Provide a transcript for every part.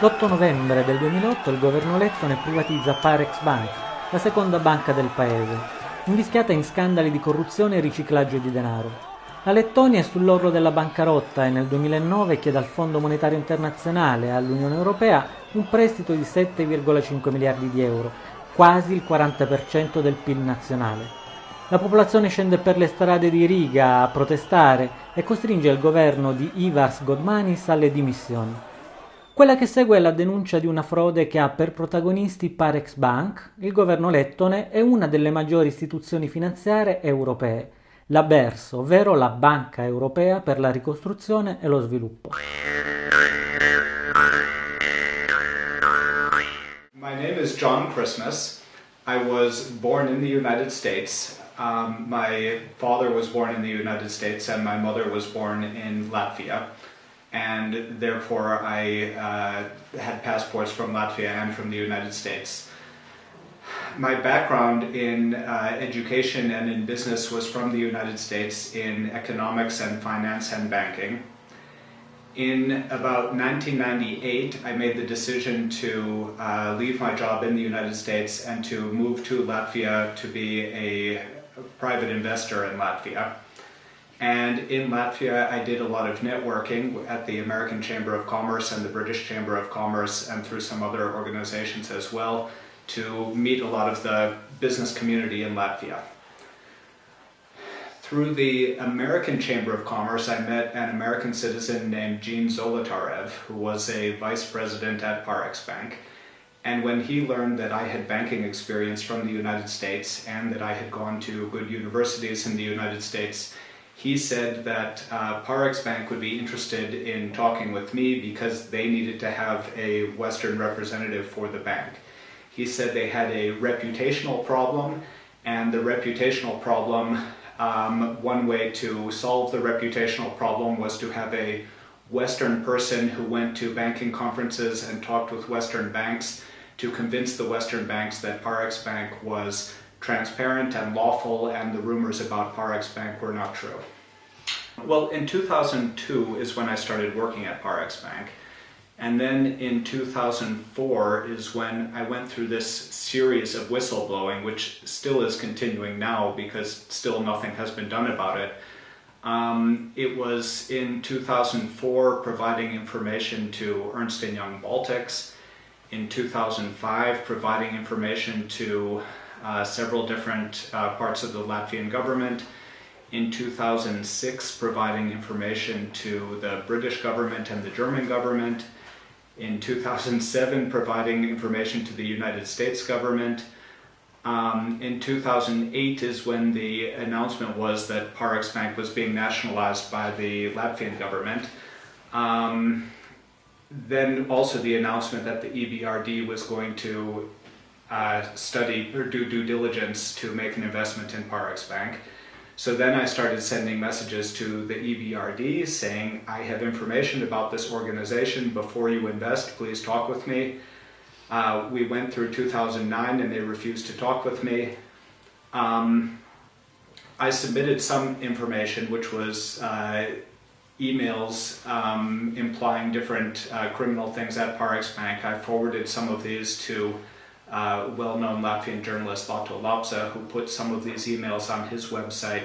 L'8 novembre del 2008 il governo lettone privatizza Parex Banka, la seconda banca del paese, invischiata in scandali di corruzione e riciclaggio di denaro. La Lettonia è sull'orlo della bancarotta e nel 2009 chiede al Fondo Monetario Internazionale e all'Unione Europea un prestito di 7,5 miliardi di euro, quasi il 40% del PIL nazionale. La popolazione scende per le strade di Riga a protestare e costringe il governo di Ivars Godmanis alle dimissioni. Quella che segue è la denuncia di una frode che ha per protagonisti Parex Bank, il governo lettone e una delle maggiori istituzioni finanziarie europee, la Bers, ovvero la Banca europea per la ricostruzione e lo sviluppo. My name is John Christmas. I was born in the United States. My father was born in the United States and my mother was born in Latvia. And therefore I had passports from Latvia and from the United States. My background in education and in business was from the United States in economics and finance and banking. In about 1998, I made the decision to leave my job in the United States and to move to Latvia to be a private investor in Latvia. And in Latvia, I did a lot of networking at the American Chamber of Commerce and the British Chamber of Commerce and through some other organizations as well to meet a lot of the business community in Latvia. Through the American Chamber of Commerce, I met an American citizen named Gene Zolotarev, who was a vice president at Parex Bank. And when he learned that I had banking experience from the United States and that I had gone to good universities in the United States, he said that Parex Bank would be interested in talking with me because they needed to have a Western representative for the bank. He said they had a reputational problem, and the reputational problem, one way to solve the reputational problem was to have a Western person who went to banking conferences and talked with Western banks to convince the Western banks that Parex Bank was transparent and lawful and the rumors about Parex Bank were not true. Well, in 2002 is when I started working at Parex Bank. And then in 2004 is when I went through this series of whistleblowing, which still is continuing now because still nothing has been done about it. It was in 2004 providing information to Ernst & Young Baltics. In 2005 providing information to several different parts of the Latvian government. In 2006 providing information to the British government and the German government. In 2007 providing information to the United States government. In 2008 is when the announcement was that Parex Bank was being nationalized by the Latvian government. Then also the announcement that the EBRD was going to study or do due diligence to make an investment in Parex Bank. So then I started sending messages to the EBRD saying, I have information about this organization. Before you invest, please talk with me. We went through 2009 and they refused to talk with me. I submitted some information, which was emails implying different criminal things at Parex Bank. I forwarded some of these to well-known Latvian journalist Lato Lapsa, who put some of these emails on his website.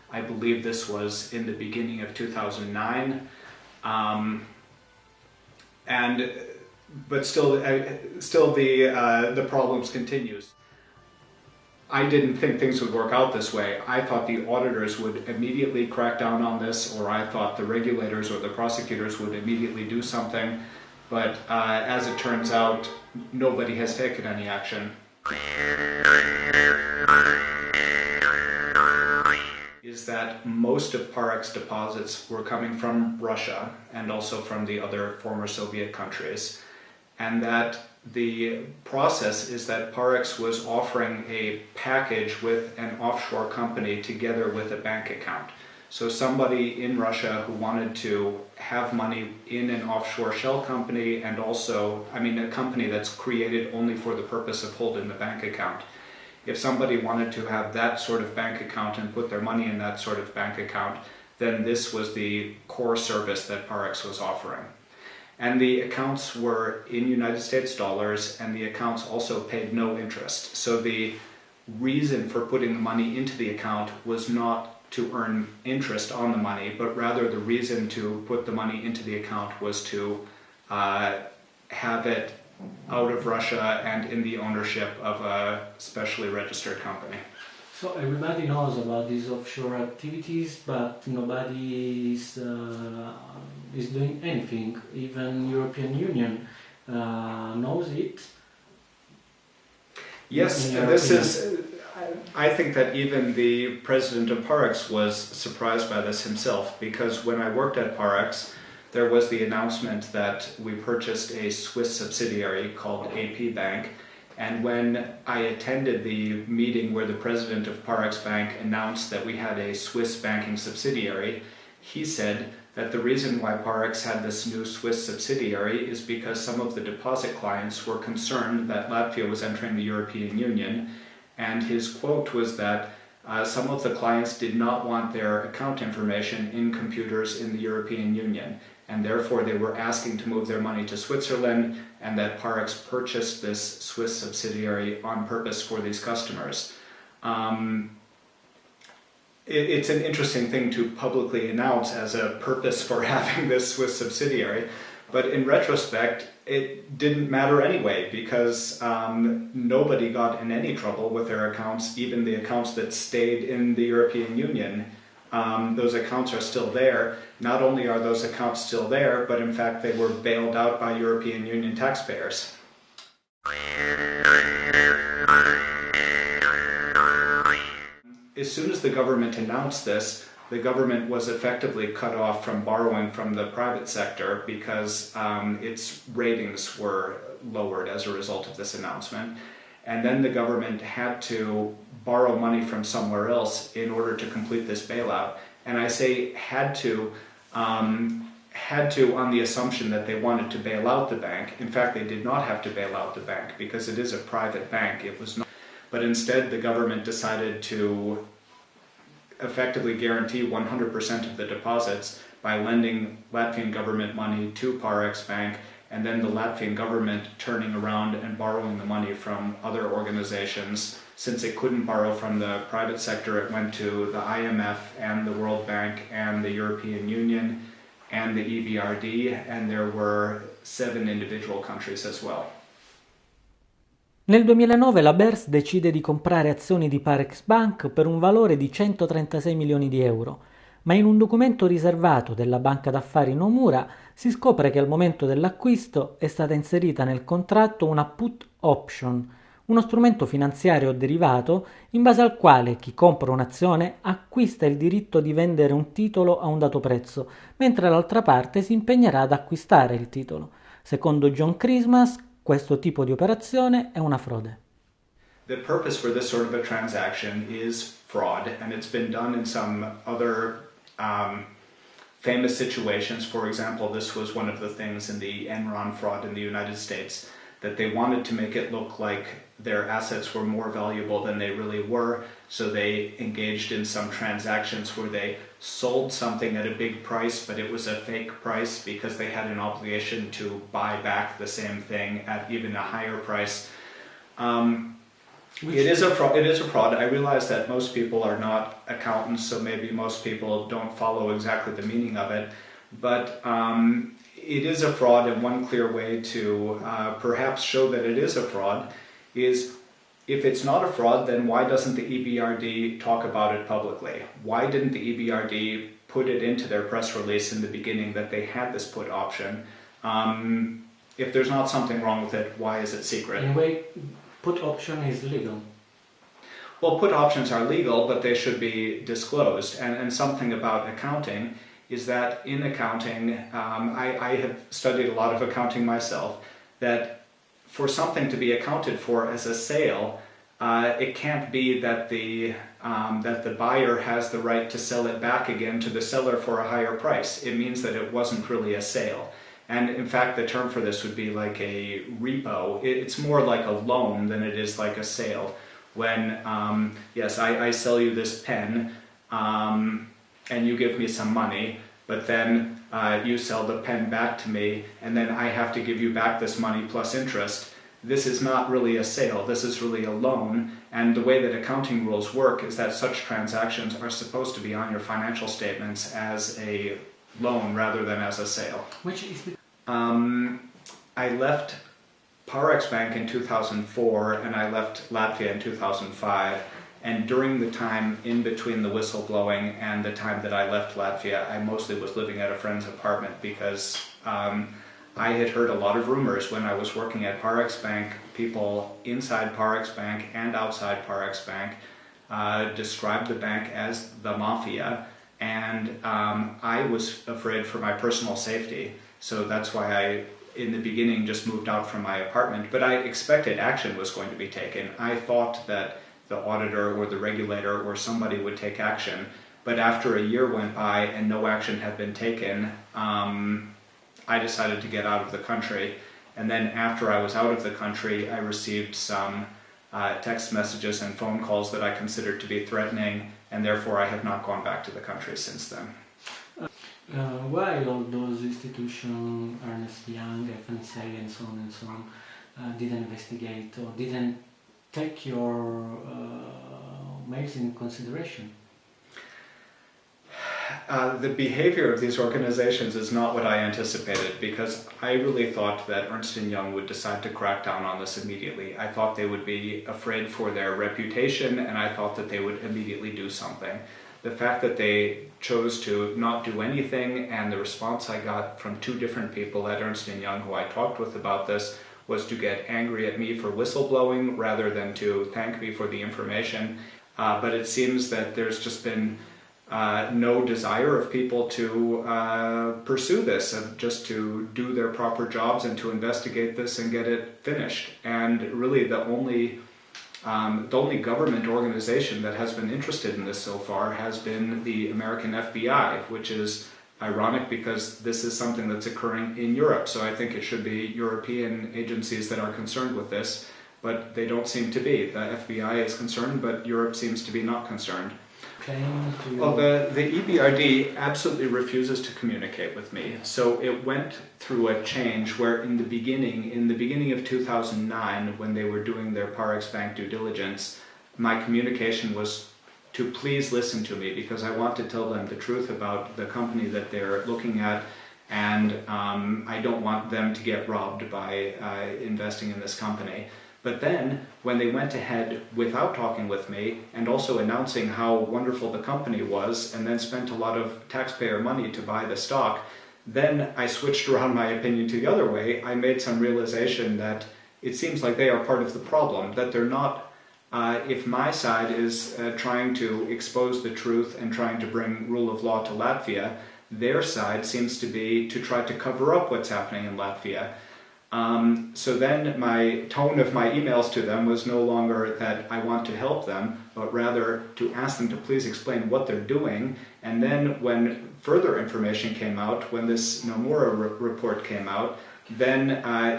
I believe this was in the beginning of 2009. But still the problems continues. I didn't think things would work out this way. I thought the auditors would immediately crack down on this, or I thought the regulators or the prosecutors would immediately do something. But as it turns out, nobody has taken any action. Is that most of Parex deposits were coming from Russia and also from the other former Soviet countries. And that the process is that Parex was offering a package with an offshore company together with a bank account. So somebody in Russia who wanted to have money in an offshore shell company and also, a company that's created only for the purpose of holding the bank account. If somebody wanted to have that sort of bank account and put their money in that sort of bank account, then this was the core service that Parex was offering. And the accounts were in United States dollars, and the accounts also paid no interest. So the reason for putting the money into the account was not to earn interest on the money, but rather the reason to put the money into the account was to have it out of Russia and in the ownership of a specially registered company. So everybody knows about these offshore activities, but nobody is doing anything. Even European Union knows it. Yes, this is. I think that even the president of Parex was surprised by this himself, because when I worked at Parex, there was the announcement that we purchased a Swiss subsidiary called AP Bank. And when I attended the meeting where the president of Parex Bank announced that we had a Swiss banking subsidiary, he said that the reason why Parex had this new Swiss subsidiary is because some of the deposit clients were concerned that Latvia was entering the European Union. And his quote was that some of the clients did not want their account information in computers in the European Union, and therefore they were asking to move their money to Switzerland, and that Parex purchased this Swiss subsidiary on purpose for these customers. It's an interesting thing to publicly announce as a purpose for having this Swiss subsidiary, but in retrospect, it didn't matter anyway, because nobody got in any trouble with their accounts, even the accounts that stayed in the European Union. Those accounts are still there. Not only are those accounts still there, but in fact they were bailed out by European Union taxpayers. As soon as the government announced this, the government was effectively cut off from borrowing from the private sector because its ratings were lowered as a result of this announcement. And then the government had to borrow money from somewhere else in order to complete this bailout. And I say had to on the assumption that they wanted to bail out the bank. In fact, they did not have to bail out the bank because it is a private bank. It was not. But instead, the government decided to effectively guarantee 100% of the deposits by lending Latvian government money to Parex Bank, and then the Latvian government turning around and borrowing the money from other organizations. Since it couldn't borrow from the private sector, it went to the IMF and the World Bank and the European Union and the EBRD, and there were 7 individual countries as well. Nel 2009 la Bers decide di comprare azioni di Parex Bank per un valore di 136 milioni di euro, ma in un documento riservato della banca d'affari Nomura si scopre che al momento dell'acquisto è stata inserita nel contratto una put option, uno strumento finanziario derivato in base al quale chi compra un'azione acquista il diritto di vendere un titolo a un dato prezzo, mentre l'altra parte si impegnerà ad acquistare il titolo. Secondo John Christmas, questo tipo di operazione è una frode. The purpose for this sort of a transaction is fraud, and it's been done in some other famous situations. For example, this was one of the things in the Enron fraud in the United States, that they wanted to make it look like their assets were more valuable than they really were, so they engaged in some transactions where they sold something at a big price, but it was a fake price because they had an obligation to buy back the same thing at even a higher price. It is a fraud. I realize that most people are not accountants, so maybe most people don't follow exactly the meaning of it, but it is a fraud, and one clear way to perhaps show that it is a fraud is, if it's not a fraud, then why doesn't the EBRD talk about it publicly? Why didn't the EBRD put it into their press release in the beginning that they had this put option? If there's not something wrong with it, why is it secret? In a way, put option is legal. Well, put options are legal, but they should be disclosed. And something about accounting is that in accounting, I have studied a lot of accounting myself, that for something to be accounted for as a sale, it can't be that the buyer has the right to sell it back again to the seller for a higher price. It means that it wasn't really a sale. And in fact, the term for this would be like a repo. It's more like a loan than it is like a sale. When, yes, I sell you this pen, and you give me some money, but then you sell the pen back to me, and then I have to give you back this money plus interest. This is not really a sale, this is really a loan, and the way that accounting rules work is that such transactions are supposed to be on your financial statements as a loan rather than as a sale. Which is the... I left Parex Bank in 2004 and I left Latvia in 2005, and during the time in between the whistleblowing and the time that I left Latvia, I mostly was living at a friend's apartment because I had heard a lot of rumors when I was working at Parex Bank. People inside Parex Bank and outside Parex Bank described the bank as the mafia, and I was afraid for my personal safety. So that's why I, in the beginning, just moved out from my apartment. But I expected action was going to be taken. I thought that the auditor or the regulator or somebody would take action. But after a year went by and no action had been taken, I decided to get out of the country. And then after I was out of the country, I received some text messages and phone calls that I considered to be threatening, and therefore I have not gone back to the country since then. Why all those institutions, Ernst Young, FNSA and so on, didn't investigate or didn't take your mails in consideration? The behavior of these organizations is not what I anticipated, because I really thought that Ernst & Young would decide to crack down on this immediately. I thought they would be afraid for their reputation, and I thought that they would immediately do something. The fact that they chose to not do anything, and the response I got from two different people at Ernst & Young who I talked with about this was to get angry at me for whistleblowing rather than to thank me for the information. But it seems that there's just been no desire of people to pursue this, of just to do their proper jobs and to investigate this and get it finished. And really the only government organization that has been interested in this so far has been the American FBI, which is ironic because this is something that's occurring in Europe. So I think it should be European agencies that are concerned with this, but they don't seem to be. The FBI is concerned, but Europe seems to be not concerned. Well, the EBRD absolutely refuses to communicate with me. So it went through a change where in the beginning of 2009, when they were doing their Parex Bank due diligence, my communication was to please listen to me because I want to tell them the truth about the company that they're looking at, and I don't want them to get robbed by investing in this company. But then, when they went ahead without talking with me and also announcing how wonderful the company was and then spent a lot of taxpayer money to buy the stock, then I switched around my opinion to the other way. I made some realization that it seems like they are part of the problem, that they're not, if my side is trying to expose the truth and trying to bring rule of law to Latvia, their side seems to be to try to cover up what's happening in Latvia. So then my tone of my emails to them was no longer that I want to help them, but rather to ask them to please explain what they're doing. And then when further information came out, when this Nomura report came out, then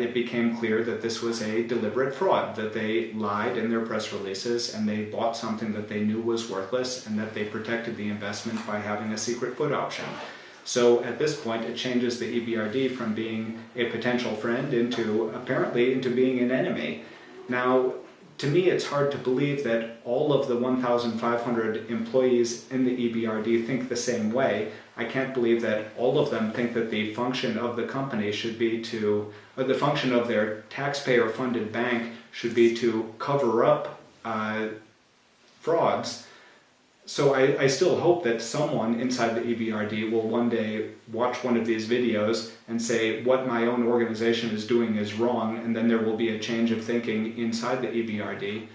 it became clear that this was a deliberate fraud, that they lied in their press releases and they bought something that they knew was worthless and that they protected the investment by having a secret put option. So at this point, it changes the EBRD from being a potential friend into being an enemy. Now, to me, it's hard to believe that all of the 1,500 employees in the EBRD think the same way. I can't believe that all of them think that the function of the company should be or the function of their taxpayer-funded bank should be to cover up frauds. So I still hope that someone inside the EBRD will one day watch one of these videos and say what my own organization is doing is wrong, and then there will be a change of thinking inside the EBRD.